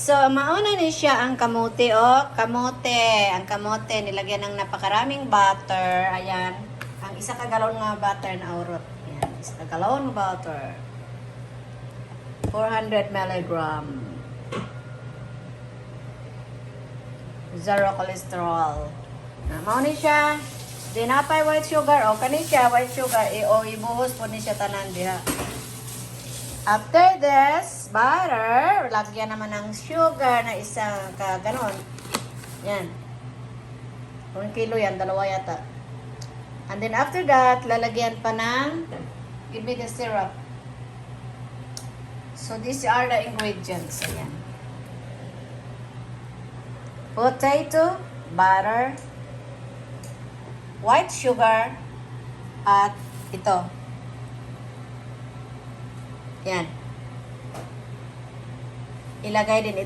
So, mauna ni siya ang kamote, kamote. Ang kamote, nilagyan ng napakaraming butter. Ayan. Ang isa ka galon nga butter na urot. Ayan. Isa ka galon butter. 400 milligram. Zero cholesterol. Mauna siya. Dinapay white sugar. O, kani siya, white sugar. Ibuhos po ni siya tanan diha. After this, butter, lagyan naman ng sugar na isang ganon. Yan. 1 kilo yan, dalawa yata. And then after that, lalagyan pa ng, give me the syrup. So these are the ingredients. Ayan. Potato, butter, white sugar, at ito. Yan. Ilagay din ito.